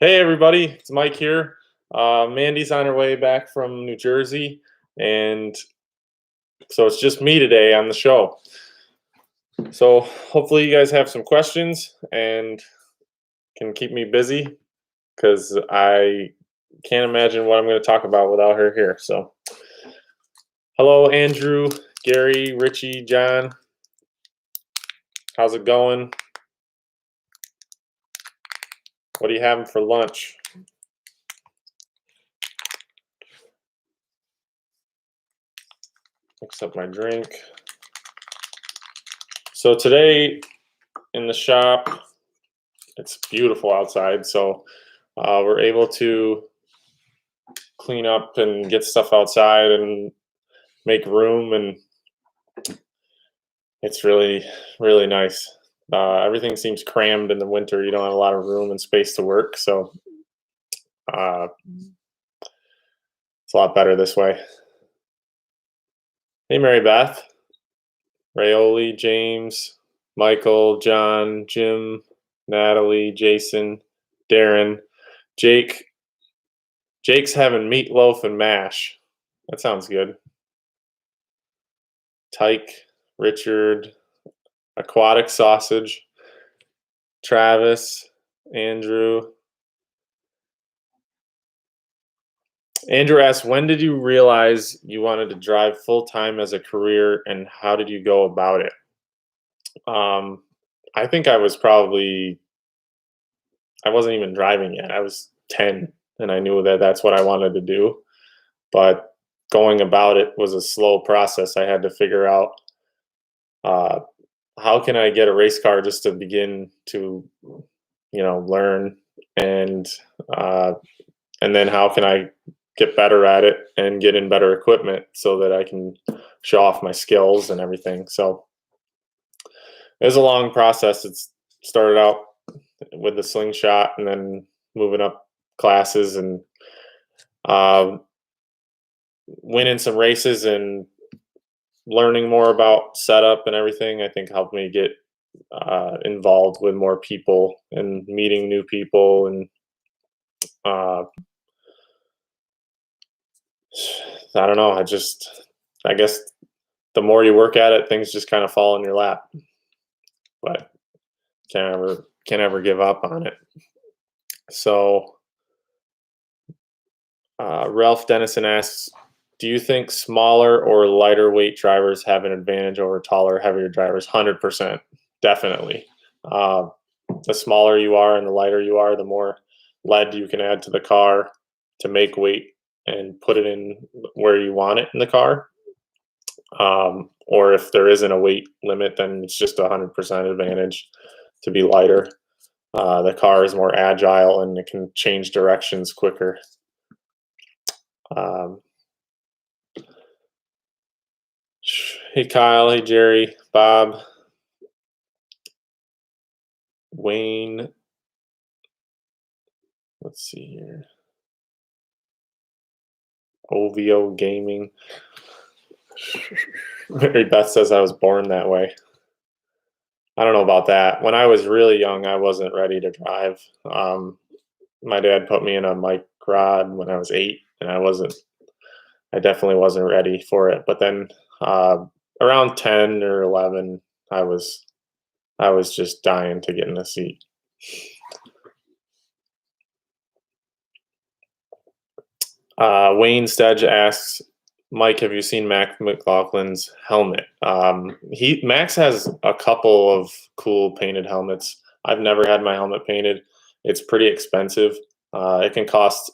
Hey everybody, it's Mike here. Mandy's on her way back from New Jersey, and so it's just me today on the show. So hopefully you guys have some questions and can keep me busy because I can't imagine what I'm going to talk about without her here. So hello Andrew, Gary, Richie, John. How's it going? What are you having for lunch? Mix up my drink. So today in the shop, it's beautiful outside, so we're able to clean up and get stuff outside and make room, and it's really nice. Everything seems crammed in the winter. You don't have a lot of room and space to work, so uh, it's a lot better this way. Hey, Mary Beth, Rayoli, James, Michael, John, Jim, Natalie, Jason, Darren, Jake. Jake's having meatloaf and mash. That sounds good. Tyke, Richard, aquatic sausage, Travis, Andrew. Andrew asks, when did you realize you wanted to drive full time as a career, and how did you go about it? I think I wasn't even driving yet. I was 10 and I knew that that's what I wanted to do. But going about it was a slow process. I had to figure out uh, how can I get a race car just to begin to, learn, and uh, and then how can I get better at it and get in better equipment so that I can show off my skills and everything. So it was a long process. It started out with the slingshot and then moving up classes and uh, winning some races and learning more about setup and everything. I think helped me get involved with more people and meeting new people, and uh, I don't know. I guess the more you work at it, things just kind of fall in your lap. But can't ever give up on it. So Ralph Dennison asks, do you think smaller or lighter weight drivers have an advantage over taller, heavier drivers? 100%, definitely. Uh, the smaller you are and the lighter you are, the more lead you can add to the car to make weight and put it in where you want it in the car. Or if there isn't a weight limit, then it's just 100% advantage to be lighter. The car is more agile and it can change directions quicker. Um, hey Kyle, hey Jerry, Bob, Wayne. Let's see here. OVO Gaming. Mary Beth says I was born that way. I don't know about that. When I was really young, I wasn't ready to drive. My dad put me in a mic rod when I was 8, and I definitely wasn't ready for it. But then around 10 or 11, I was just dying to get in a seat. Wayne Stedge asks, Mike, have you seen Max McLaughlin's helmet? Max has a couple of cool painted helmets. I've never had my helmet painted. It's pretty expensive. It can cost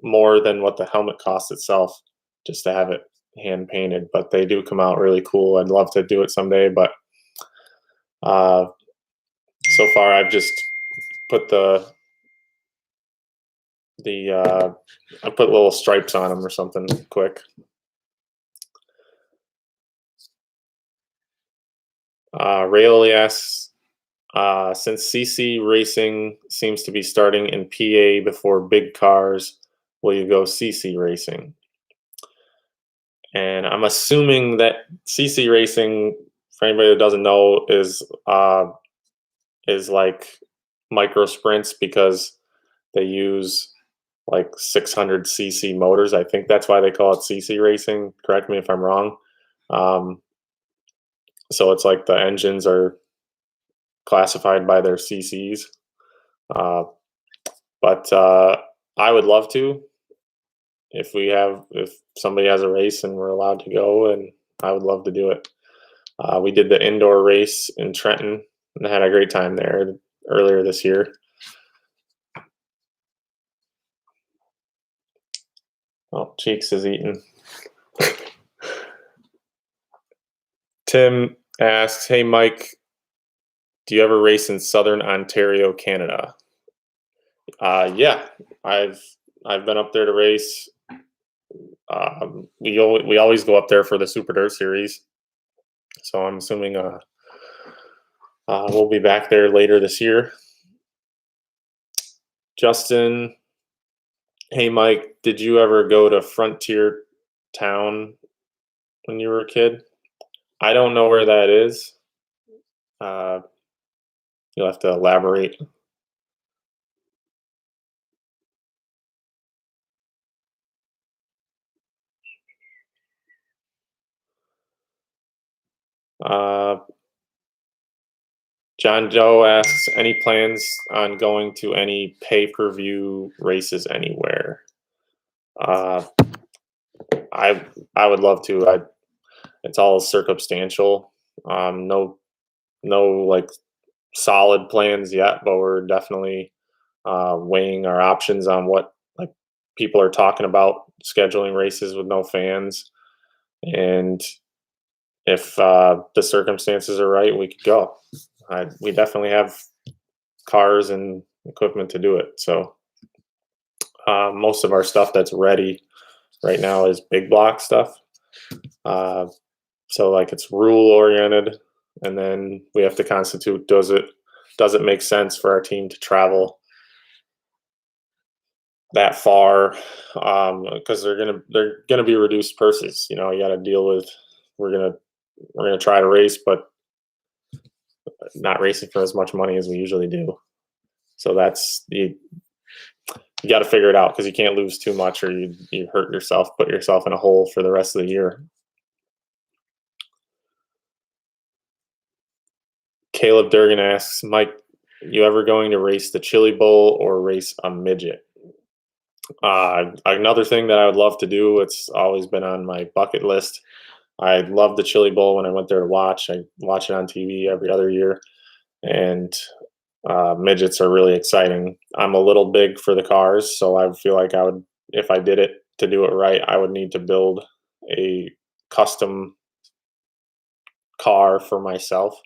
more than what the helmet costs itself just to have it hand painted, but they do come out really cool. I'd love to do it someday, but so far I've just put I put little stripes on them or something quick. Rayoli asks, since CC racing seems to be starting in PA before big cars, will you go CC racing? And I'm assuming that CC racing, for anybody that doesn't know, is like micro sprints, because They use like 600cc motors. I think that's why they call it CC racing. Correct me if I'm wrong. Um, so it's like the engines are classified by their CCs. Uh, but I would love to if somebody has a race and we're allowed to go, and I would love to do it. We did the indoor race in Trenton and had a great time there earlier this year. Oh, Cheeks is eating. Tim asks, "Hey Mike, do you ever race in Southern Ontario, Canada?" Yeah, I've been up there to race. We always go up there for the Super Dirt Series, so I'm assuming we'll be back there later this year. Justin, hey Mike, did you ever go to Frontier Town when you were a kid? I don't know where that is. Uh, you'll have to elaborate. Uh, John Doe asks, any plans on going to any pay-per-view races anywhere? Uh, I would love to. It's all circumstantial. No like solid plans yet, but we're definitely weighing our options on what like people are talking about scheduling races with no fans, and if the circumstances are right, we could go. We definitely have cars and equipment to do it. So most of our stuff that's ready right now is big block stuff. So like it's rule oriented, and then we have to constitute, does it make sense for our team to travel that far, because they're gonna be reduced purses. You got to deal with, we're gonna try to race, but not racing for as much money as we usually do. So that's you got to figure it out, because you can't lose too much, or you hurt yourself, put yourself in a hole for the rest of the year. Caleb Durgan asks, Mike, you ever going to race the Chili Bowl or race a midget? Another thing that I would love to do, it's always been on my bucket list. I loved the Chili Bowl when I went there to watch. I watch it on TV every other year, and midgets are really exciting. I'm a little big for the cars, so I feel like I would, if I did it to do it right, I would need to build a custom car for myself.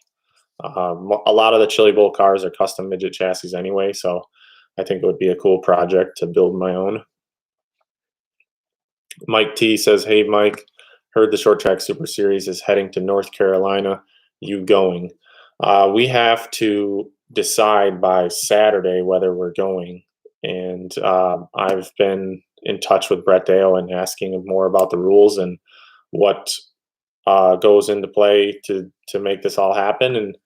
A lot of the Chili Bowl cars are custom midget chassis anyway, so I think it would be a cool project to build my own. Mike T says, "Hey Mike, heard the Short Track Super Series is heading to North Carolina. You going?" We have to decide by Saturday whether we're going, and I've been in touch with Brett Dale and asking him more about the rules and what goes into play to make this all happen, and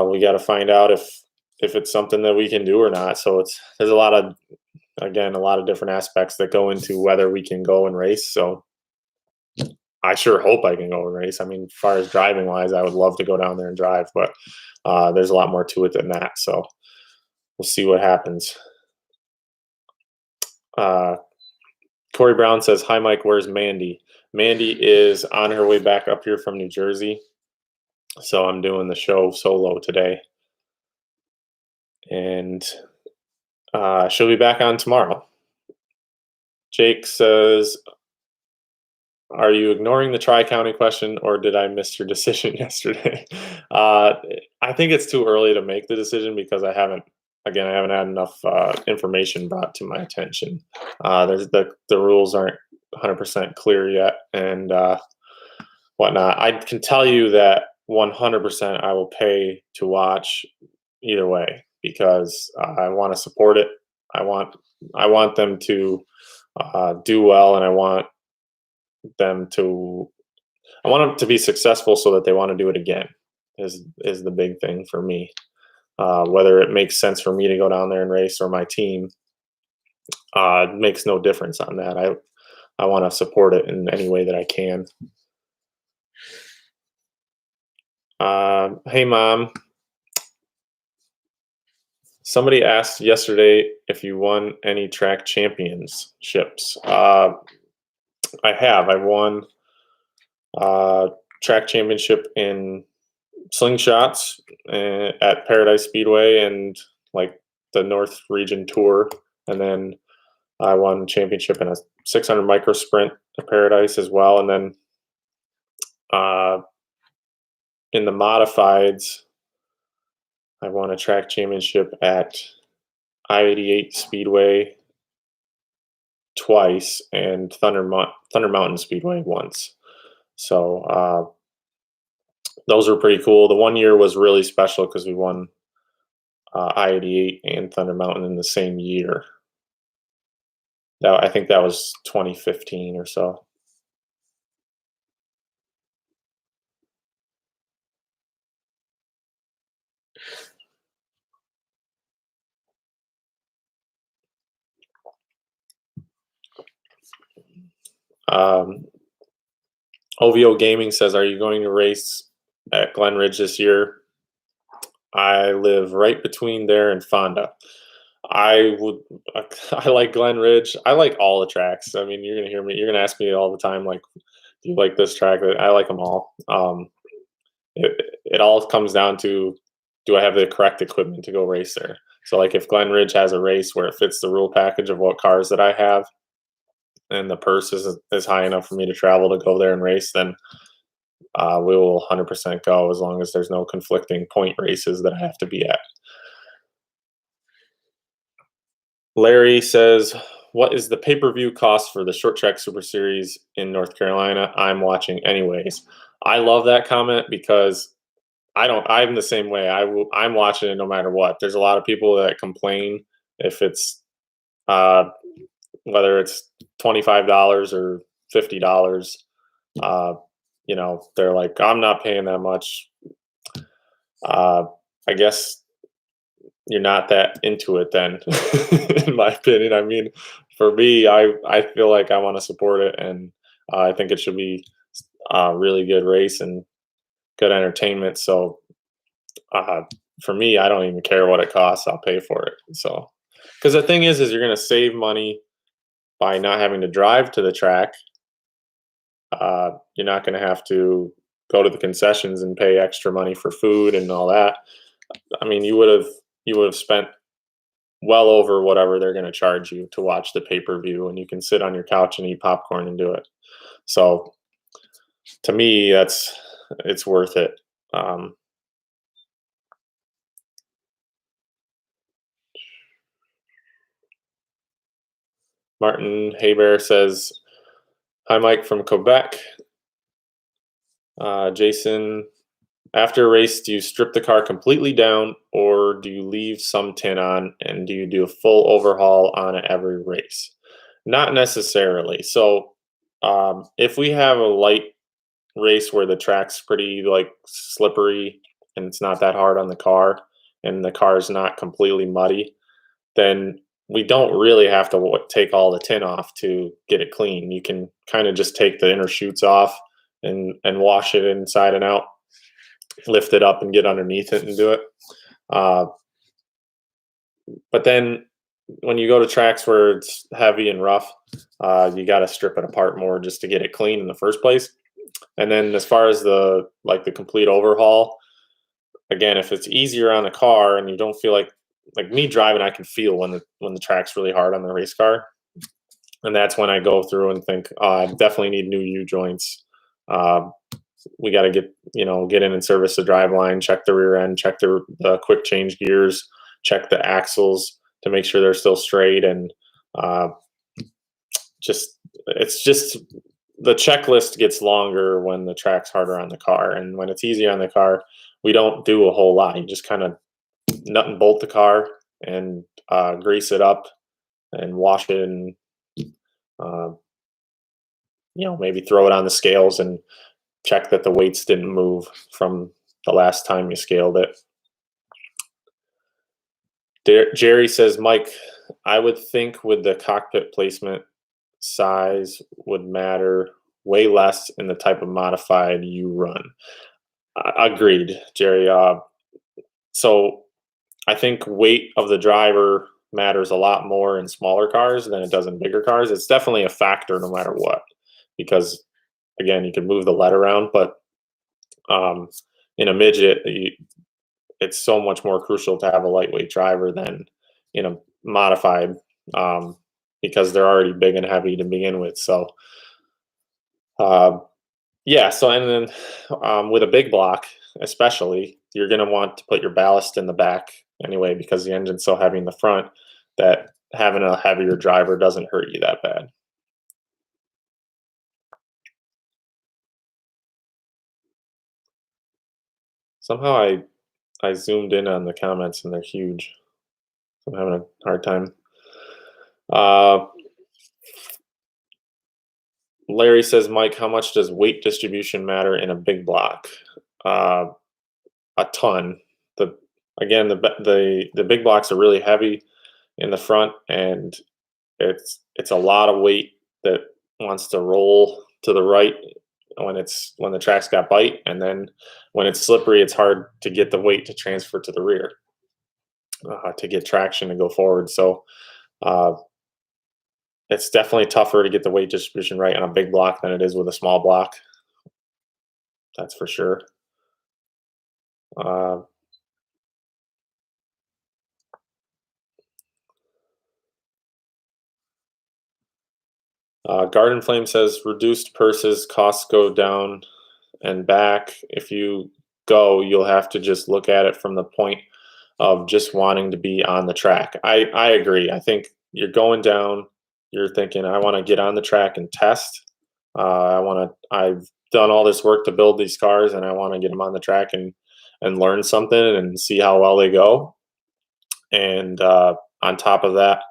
we got to find out if it's something that we can do or not. So there's a lot of different aspects that go into whether we can go and race. So I sure hope I can go and race. I mean, as far as driving wise, I would love to go down there and drive, but there's a lot more to it than that. So we'll see what happens. Corey Brown says, "Hi Mike, where's Mandee?" Mandee is on her way back up here from New Jersey. So I'm doing the show solo today. And she'll be back on tomorrow. Jake says, "Are you ignoring the Tri-County question, or did I miss your decision yesterday?" I think it's too early to make the decision, because I haven't had enough information brought to my attention. There's the rules aren't 100% clear yet, and whatnot. I can tell you that 100% I will pay to watch either way, because I want to support it. I want them to do well, and I want them to be successful, so that they want to do it again. Is the big thing for me. whether it makes sense for me to go down there and race or my team, makes no difference on that. I want to support it in any way that I can. Hey, Mom. Somebody asked yesterday if you won any track championships. I have. I won track championship in slingshots at Paradise Speedway and like the North Region Tour, and then I won championship in a 600 micro sprint at Paradise as well, and then in the modifieds, I won a track championship at I-88 Speedway twice and Thunder Mountain Speedway once. So those were pretty cool. The one year was really special because we won I-88 and Thunder Mountain in the same year. I think that was 2015 or so. OVO Gaming says, "Are you going to race at Glen Ridge this year?" I live right between there and Fonda. I like Glen Ridge. I like all the tracks. I mean, you're gonna hear me. You're gonna ask me all the time, like, do you like this track? I like them all. It all comes down to, do I have the correct equipment to go race there? So, like, if Glen Ridge has a race where it fits the rule package of what cars that I have, and the purse is high enough for me to travel to go there and race, then we will 100% go, as long as there's no conflicting point races that I have to be at. Larry says, "What is the pay-per-view cost for the Short Track Super Series in North Carolina? I'm watching anyways." I love that comment because I'm the same way. I'm watching it no matter what. There's a lot of people that complain if it's uh, whether it's $25 or $50. They're like, "I'm not paying that much." I guess you're not that into it then, in my opinion. I mean, for me, I feel like I want to support it, and I think it should be a really good race and good entertainment. So for me, I don't even care what it costs. I'll pay for it. So, because the thing is you're going to save money by not having to drive to the track. You're not going to have to go to the concessions and pay extra money for food and all that. I mean, you would have spent well over whatever they're going to charge you to watch the pay-per-view, and you can sit on your couch and eat popcorn and do it. So to me, it's worth it. Martin Haybear says, "Hi, Mike from Quebec. Jason, after a race, do you strip the car completely down, or do you leave some tin on, and do you do a full overhaul on it every race?" Not necessarily. So if we have a light race where the track's pretty like slippery and it's not that hard on the car, and the car is not completely muddy, then we don't really have to take all the tin off to get it clean. You can kind of just take the inner chutes off and wash it inside and out, lift it up and get underneath it and do it. But then when you go to tracks where it's heavy and rough, you got to strip it apart more just to get it clean in the first place. And then as far as the complete overhaul, again, if it's easier on the car and you don't feel like me driving, I can feel when the track's really hard on the race car, and that's when I go through and think, I definitely need new U joints. We got to get in and service the driveline, check the rear end, check the quick change gears, check the axles to make sure they're still straight, and it's just the checklist gets longer when the track's harder on the car, and when it's easy on the car, we don't do a whole lot. You just kind of nut and bolt the car and grease it up and wash it, and maybe throw it on the scales and check that the weights didn't move from the last time you scaled it. Jerry says, Mike, I would think with the cockpit placement, size would matter way less in the type of modified you run. Agreed, Jerry. So I think weight of the driver matters a lot more in smaller cars than it does in bigger cars. It's definitely a factor no matter what, because again, you can move the lead around, but um, in a midget, it's so much more crucial to have a lightweight driver than in a modified, um, because they're already big and heavy to begin with. So uh, yeah, so and then with a big block, especially, you're going to want to put your ballast in the back anyway because the engine's so heavy in the front that having a heavier driver doesn't hurt you that bad. Somehow I zoomed in on the comments and they're huge. I'm having a hard time. Uh, Larry says, Mike, how much does weight distribution matter in a big block? Uh, a ton. The again, the big blocks are really heavy in the front, and it's a lot of weight that wants to roll to the right when the track's got bite, and then when it's slippery, it's hard to get the weight to transfer to the rear to get traction and go forward. So uh, it's definitely tougher to get the weight distribution right on a big block than it is with a small block. That's for sure. Uh, Garden Flame says reduced purses, costs go down and back. If you go, you'll have to just look at it from the point of just wanting to be on the track. I agree. I think you're going down, you're thinking, I want to get on the track and test. I've done all this work to build these cars and I want to get them on the track and learn something and see how well they go. And on top of that,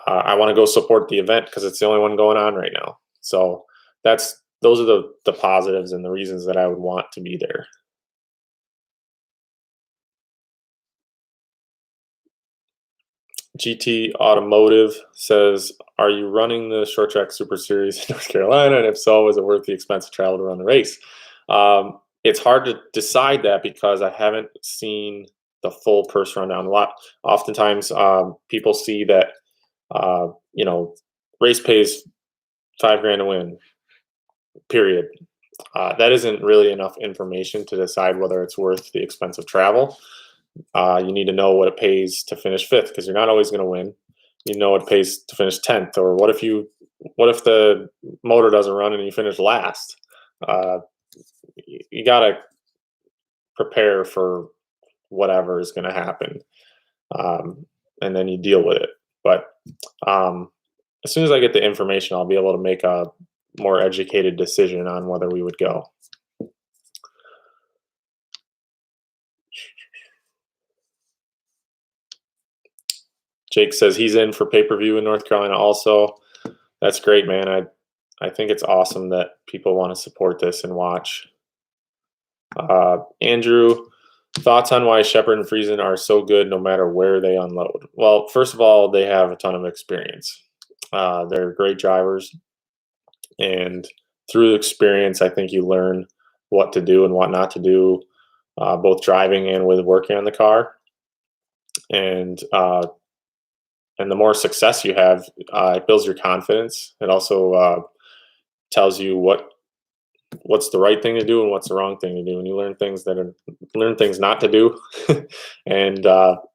I want to go support the event because it's the only one going on right now. So those are the positives and the reasons that I would want to be there. GT Automotive says, are you running the Short Track Super Series in North Carolina? And if so, is it worth the expense of travel to run the race? It's hard to decide that because I haven't seen the full purse rundown. Oftentimes, people see that race pays $5,000 to win. Period. That isn't really enough information to decide whether it's worth the expense of travel. You need to know what it pays to finish fifth because you're not always going to win. You know what it pays to finish 10th, or what if the motor doesn't run and you finish last? You got to prepare for whatever is going to happen, and then you deal with it. But as soon as I get the information, I'll be able to make a more educated decision on whether we would go. Jake says he's in for pay-per-view in North Carolina also. That's great, man. I think it's awesome that people want to support this and watch. Andrew, thoughts on why Shepard and Friesen are so good no matter where they unload? Well, first of all, they have a ton of experience. They're great drivers. And through experience, I think you learn what to do and what not to do, both driving and with working on the car. And the more success you have, it builds your confidence. It also tells you what's the right thing to do and what's the wrong thing to do. And you learn things not to do. And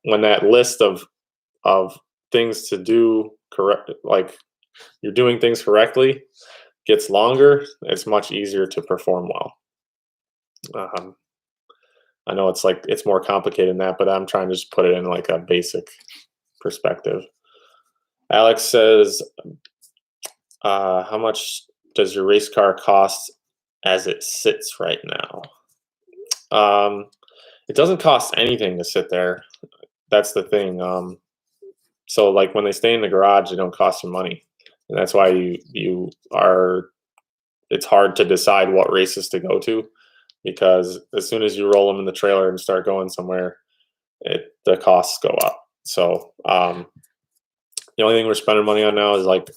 when that list of things to do correct, like you're doing things correctly, gets longer, it's much easier to perform well. I know it's more complicated than that, but I'm trying to just put it in like a basic perspective. Alex says, how much does your race car cost as it sits right now? It doesn't cost anything to sit there. That's the thing. So like when they stay in the garage, they don't cost you money. And that's why it's hard to decide what races to go to, because as soon as you roll them in the trailer and start going somewhere, the costs go up. So the only thing we're spending money on now is like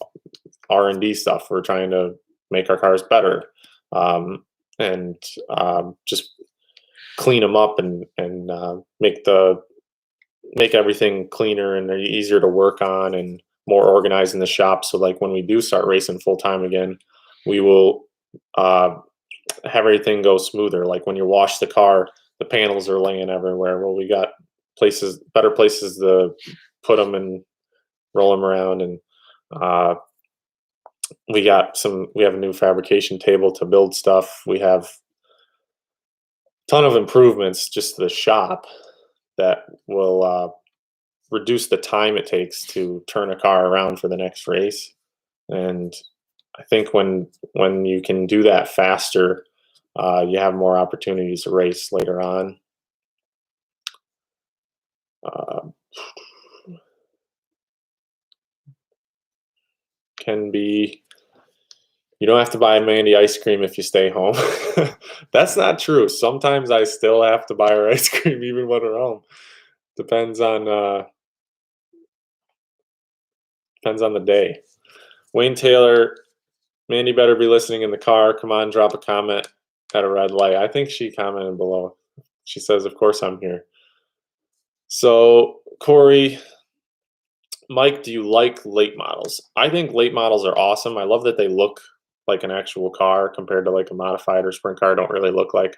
R&D stuff. We're trying to make our cars better, and just clean them up and make everything cleaner and easier to work on and more organized in the shop. So like when we do start racing full time again, we will uh, have everything go smoother. Like when you wash the car, the panels are laying everywhere. Well, we got better places to put them and roll them around, and uh, we have a new fabrication table to build stuff. We have a ton of improvements just to the shop that will reduce the time it takes to turn a car around for the next race. And I think when you can do that faster, you have more opportunities to race later on. Uh, can be You don't have to buy Mandee ice cream if you stay home. That's not true. Sometimes I still have to buy her ice cream even when we're home. Depends on depends on the day. Wayne Taylor, Mandee better be listening in the car. Come on, drop a comment at a red light. I think she commented below. She says, "Of course I'm here." So Corey, Mike, do you like late models? I think late models are awesome. I love that they look like an actual car compared to like a modified or sprint car. Don't really look like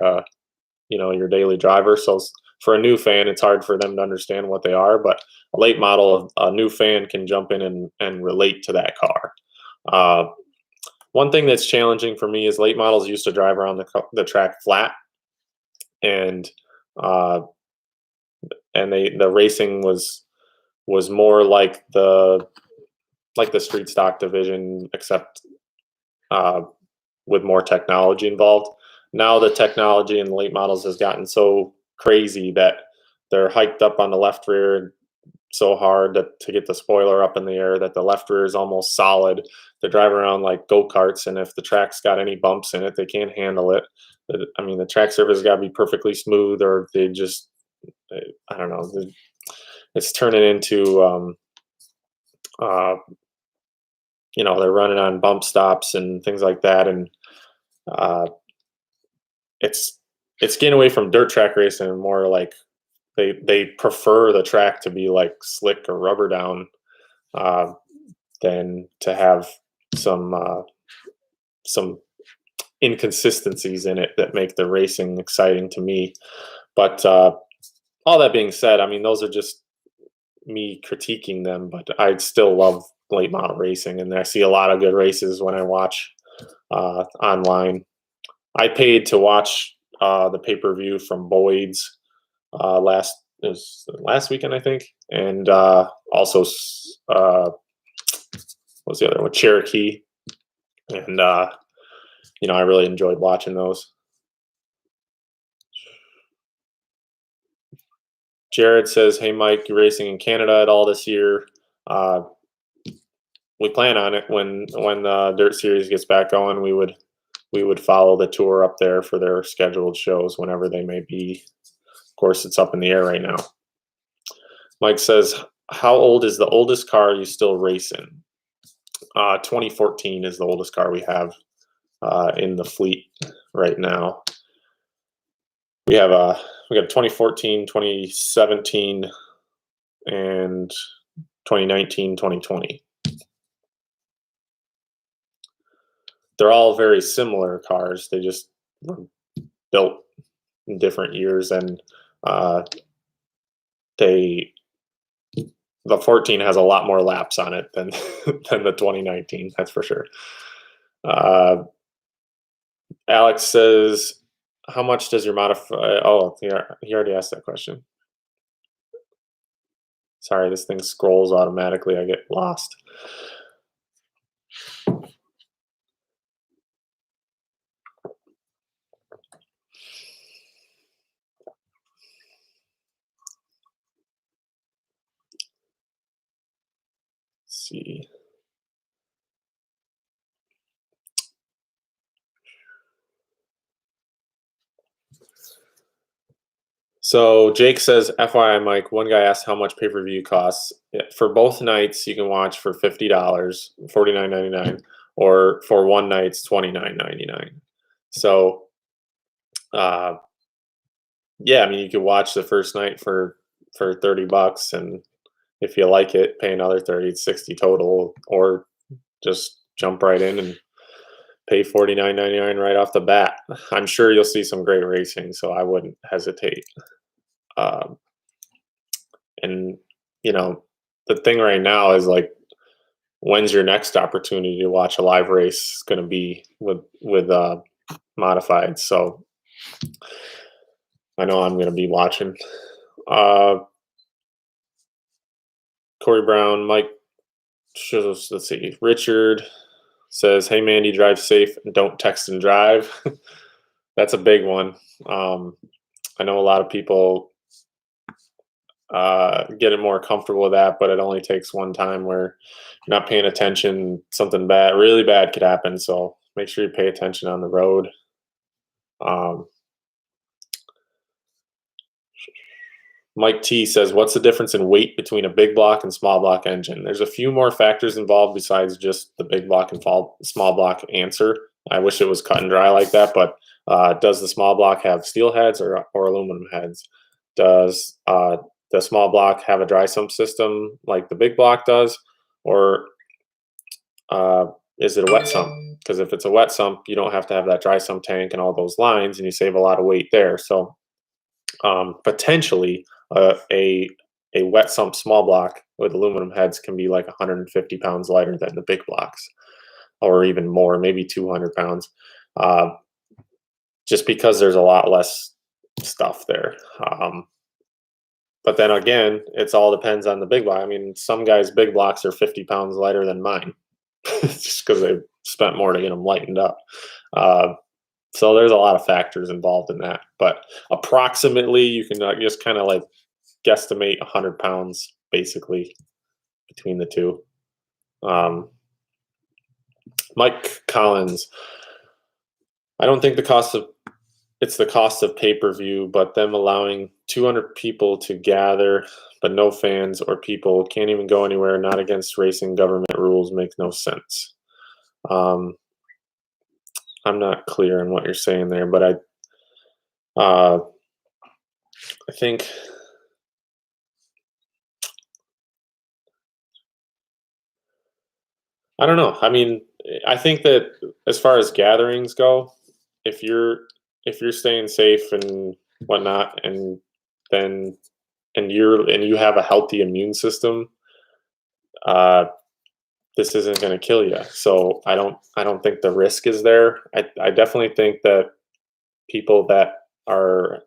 your daily driver. So for a new fan, it's hard for them to understand what they are. But a late model, a new fan can jump in and relate to that car. Uh, One thing that's challenging for me is late models used to drive around the track flat, and uh, the racing was more like the street stock division, except uh, with more technology involved. Now the technology in late models has gotten so crazy that they're hiked up on the left rear so hard to get the spoiler up in the air that the left rear is almost solid. They drive around like go-karts, and if the track's got any bumps in it, they can't handle it. I mean, the track surface got to be perfectly smooth, or I don't know. It's turning into, they're running on bump stops and things like that, and uh, it's getting away from dirt track racing and more like they prefer the track to be like slick or rubber down, uh, than to have some inconsistencies in it that make the racing exciting to me. But all that being said, I mean, those are just me critiquing them, but I still love late model racing, and I see a lot of good races when I watch online. I paid to watch the pay-per-view from Boyd's last weekend, I think, and also what's the other one? Cherokee, and I really enjoyed watching those. Jared says, "Hey Mike, you racing in Canada at all this year?" We plan on it when the Dirt Series gets back going. We would follow the tour up there for their scheduled shows whenever they may be. Of course, it's up in the air right now. Mike says, "How old is the oldest car you still race in?" 2014 is the oldest car we have in the fleet right now. We got 2014, 2017, and 2019, 2020. They're all very similar cars. They just were built in different years, and the 14 has a lot more laps on it than than the 2019. That's for sure. Alex says, "How much does your modify?" Oh, he already asked that question. Sorry, this thing scrolls automatically. I get lost. Let's see. So Jake says, FYI, Mike, one guy asked how much pay-per-view costs. For both nights, you can watch for $50, $49.99, or for one night, it's $29.99. So, uh, yeah, I mean, you could watch the first night for $30, and if you like it, pay another 30, it's 60 total, or just jump right in and pay $49.99 right off the bat. I'm sure you'll see some great racing, so I wouldn't hesitate. Um, and you know, the thing right now is like, when's your next opportunity to watch a live race going to be with modified? So I know I'm going to be watching. Uh, Corey Brown, Mike. Let's see. Richard says, "Hey Mandee, drive safe and don't text and drive." That's a big one. I know a lot of people getting more comfortable with that, but it only takes one time where you're not paying attention, something bad, really bad could happen. So make sure you pay attention on the road. Mike T says, what's the difference in weight between a big block and small block engine? There's a few more factors involved besides just the big block and small block answer. I wish it was cut and dry like that, but does the small block have steel heads or aluminum heads? Does the small block have a dry sump system like the big block does? Or is it a wet sump? Because if it's a wet sump, you don't have to have that dry sump tank and all those lines, and you save a lot of weight there. So potentially a wet sump small block with aluminum heads can be like 150 pounds lighter than the big blocks, or even more, maybe 200 pounds, just because there's a lot less stuff there. But then again, it's all depends on the big block. I mean, some guys' big blocks are 50 pounds lighter than mine, just because they've spent more to get them lightened up. So there's a lot of factors involved in that. But approximately, you can just kind of like guesstimate 100 pounds basically between the two. Mike Collins, I don't think it's the cost of pay-per-view, but them allowing 200 people to gather, but no fans or people can't even go anywhere, not against racing government rules, makes no sense. I'm not clear on what you're saying there, but I think I don't know. I mean, I think that as far as gatherings go, if you're staying safe and whatnot, and then and you have a healthy immune system, this isn't going to kill you. So I don't think the risk is there. I definitely think that people that are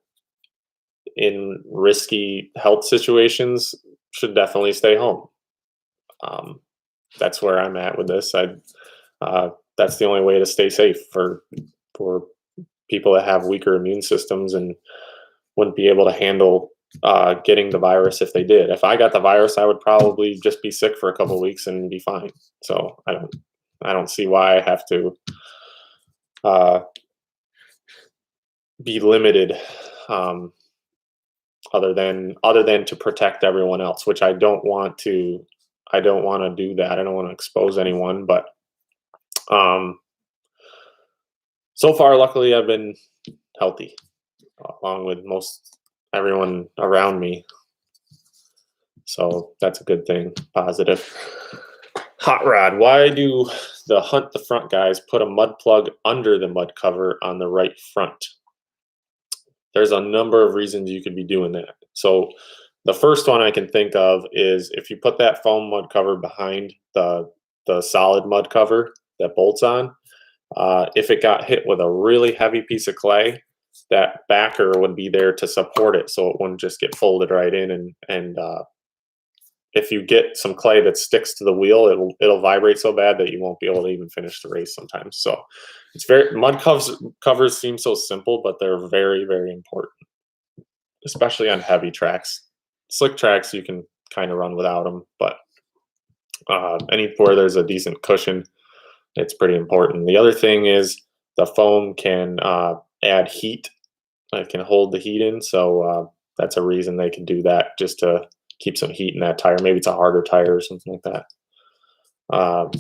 in risky health situations should definitely stay home. That's where I'm at with this. That's the only way to stay safe for people that have weaker immune systems and wouldn't be able to handle getting the virus if they did. If I got the virus, I would probably just be sick for a couple of weeks and be fine. So I don't see why I have to be limited, other than to protect everyone else, which I don't want to do that. I don't want to expose anyone, but so far, luckily, I've been healthy, along with most everyone around me. So that's a good thing, positive. Hot Rod, why do the Hunt the Front guys put a mud plug under the mud cover on the right front? There's a number of reasons you could be doing that. So the first one I can think of is if you put that foam mud cover behind the solid mud cover that bolts on, if it got hit with a really heavy piece of clay, that backer would be there to support it, so it wouldn't just get folded right in. And if you get some clay that sticks to the wheel, it'll vibrate so bad that you won't be able to even finish the race sometimes. So it's mud covers seem so simple, but they're very, very important, especially on heavy tracks. Slick tracks you can kind of run without them, but anywhere there's a decent cushion, it's pretty important. The other thing is the foam can add heat. It can hold the heat in. So that's a reason they could do that, just to keep some heat in that tire. Maybe it's a harder tire or something like that. Um,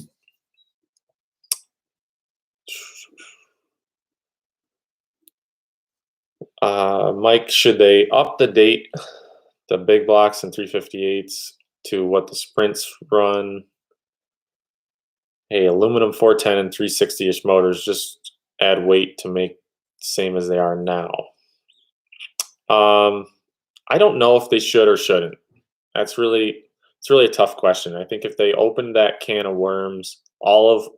Mike, should they up the big blocks and 358s to what the sprints run? Hey, aluminum 410 and 360-ish motors, just add weight to make same as they are now. Um, I don't know if they should or shouldn't. It's really a tough question. I think if they opened that can of worms, all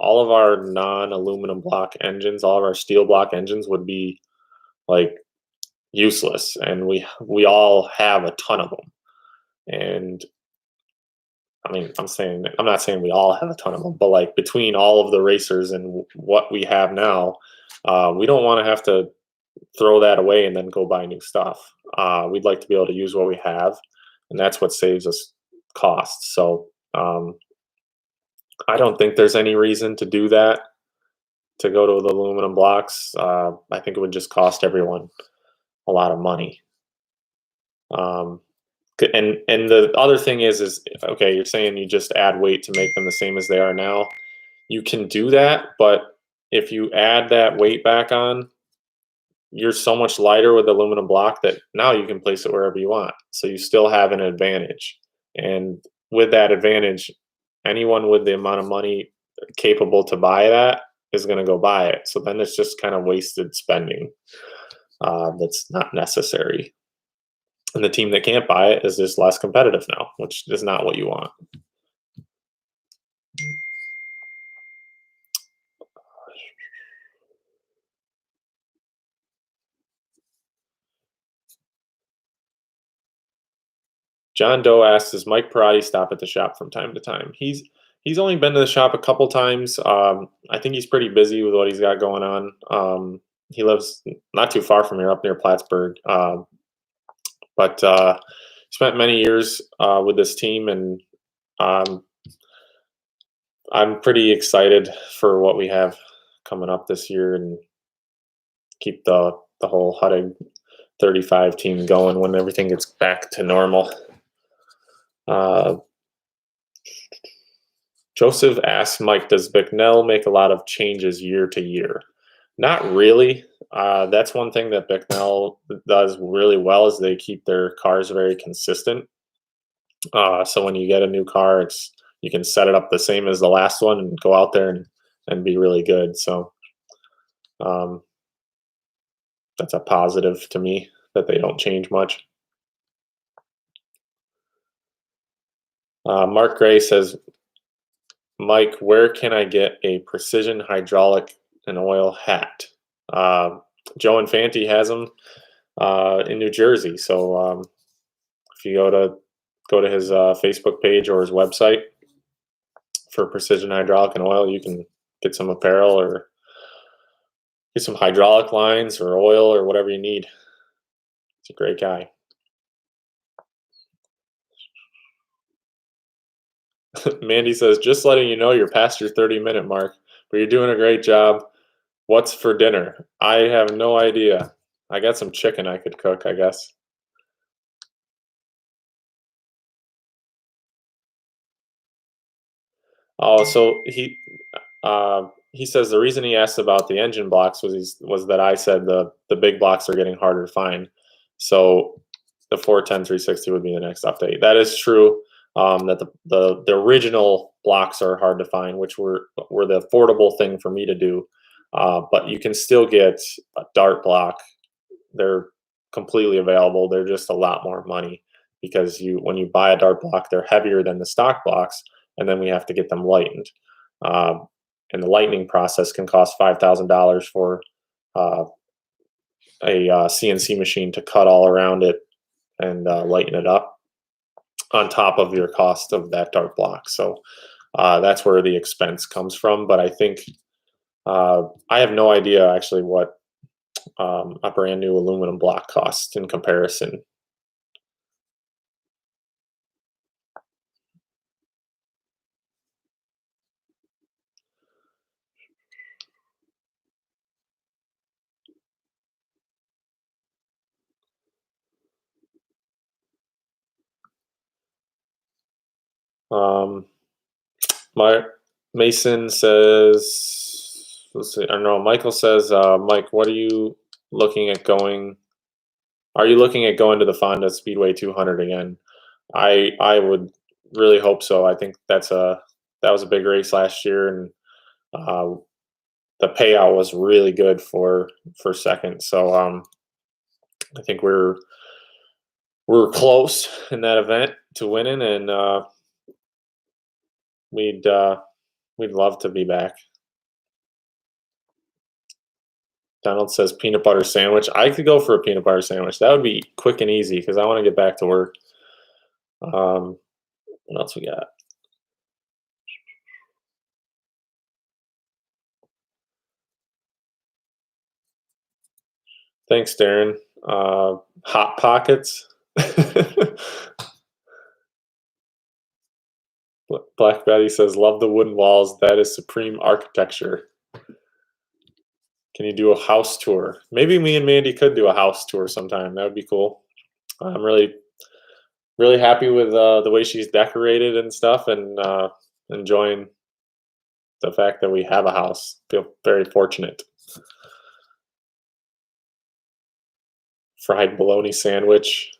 of our non-aluminum block engines, all of our steel block engines would be like useless, and we all have a ton of them. And I mean, I'm not saying we all have a ton of them, but like between all of the racers and what we have now, we don't want to have to throw that away and then go buy new stuff. We'd like to be able to use what we have, and that's what saves us costs. So I don't think there's any reason to do that, to go to the aluminum blocks. I think it would just cost everyone a lot of money. And the other thing is okay, you're saying you just add weight to make them the same as they are now. You can do that, but if you add that weight back on, you're so much lighter with aluminum block that now you can place it wherever you want. So you still have an advantage. And with that advantage, anyone with the amount of money capable to buy that is going to go buy it. So then it's just kind of wasted spending that's not necessary. And the team that can't buy it is just less competitive now, which is not what you want. John Doe asks, "Does Mike Parati stop at the shop from time to time?" He's only been to the shop a couple times. I think he's pretty busy with what he's got going on. He lives not too far from here, up near Plattsburgh. But spent many years with this team, and um, I'm pretty excited for what we have coming up this year, and keep the whole Huttig 35 team going when everything gets back to normal. Uh, Joseph asks Mike, "Does Bicknell make a lot of changes year to year?" Not really. That's one thing that Bicknell does really well, is they keep their cars very consistent. So when you get a new car, you can set it up the same as the last one and go out there and be really good. So um, that's a positive to me, that they don't change much. Mark Gray says, "Mike, where can I get a precision hydraulic and oil hat?" Joe Infanti has them in New Jersey. So if you go to his Facebook page or his website for precision hydraulic and oil, you can get some apparel or get some hydraulic lines or oil or whatever you need. He's a great guy. Mandy says, "Just letting you know you're past your 30-minute mark, but you're doing a great job. What's for dinner?" I have no idea. I got some chicken I could cook, I guess. Oh, so he says the reason he asked about the engine blocks was that I said the big blocks are getting harder to find. So the 410 360 would be the next update. That is true. That the original blocks are hard to find, which were the affordable thing for me to do. But you can still get a dart block. They're completely available. They're just a lot more money, because when you buy a dart block, they're heavier than the stock blocks, and then we have to get them lightened. Um, and the lightening process can cost $5,000 for uh, a CNC machine to cut all around it and lighten it up, on top of your cost of that dart block. So that's where the expense comes from. But I think I have no idea actually what a brand new aluminum block costs in comparison. My Mason says, let's see, I don't know. Michael says, Mike, what are you looking at going? Are you looking at going to the Fonda Speedway 200 again? I would really hope so. I think that was a big race last year, and uh, the payout was really good for second. So I think we're close in that event to winning, and we'd love to be back. Donald says peanut butter sandwich. I could go for a peanut butter sandwich. That would be quick and easy because I want to get back to work. What else we got? Thanks, Darren. Hot Pockets. Black Betty says, love the wooden walls. That is supreme architecture. Can you do a house tour? Maybe me and Mandee could do a house tour sometime. That would be cool. I'm really, really happy with the way she's decorated and stuff, and enjoying the fact that we have a house. Feel very fortunate. Fried bologna sandwich.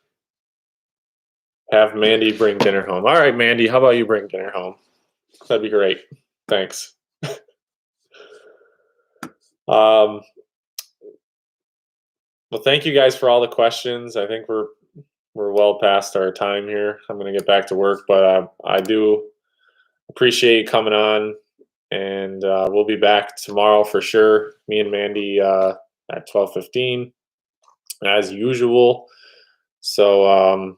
Have Mandee bring dinner home. All right, Mandee, how about you bring dinner home? That'd be great. Thanks. Well, thank you guys for all the questions. I think we're well past our time here. I'm going to get back to work, but I do appreciate you coming on, and we'll be back tomorrow for sure. Me and Mandee at 12:15 as usual. So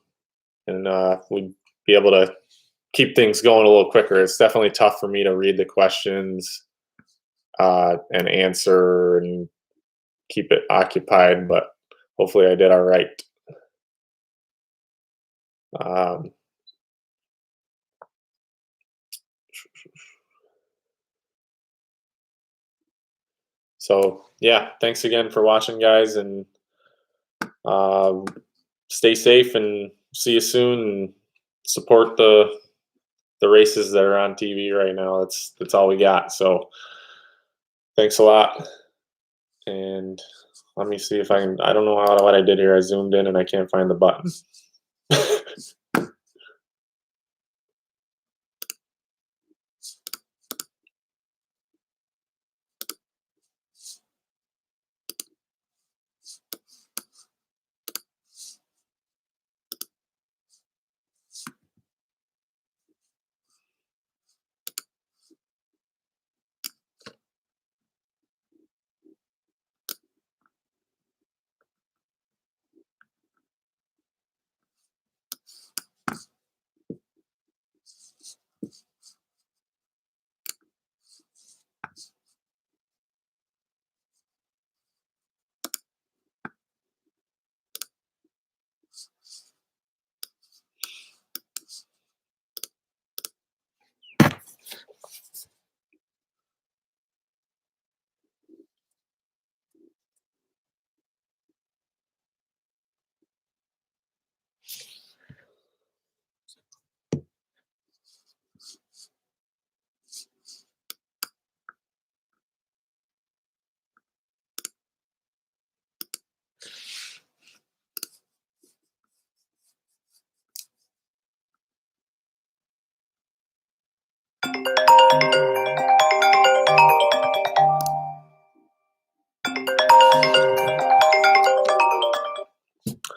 and we'd be able to keep things going a little quicker. It's definitely tough for me to read the questions and answer and keep it occupied, but hopefully I did all right. So yeah, thanks again for watching, guys, and stay safe, and see you soon, and support the races that are on TV right now. That's all we got. So thanks a lot. And let me see if I can. I don't know what I did here. I zoomed in and I can't find the button.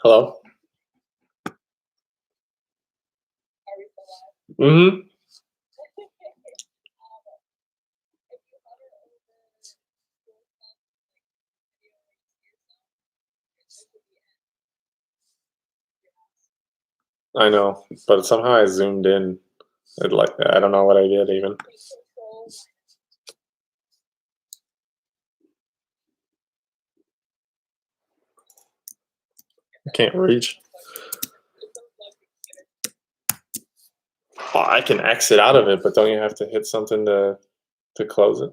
Hello. Mm-hmm. I know, but somehow I zoomed in. I don't know what I did even. I can't reach. Oh, I can exit out of it, but don't you have to hit something to close it?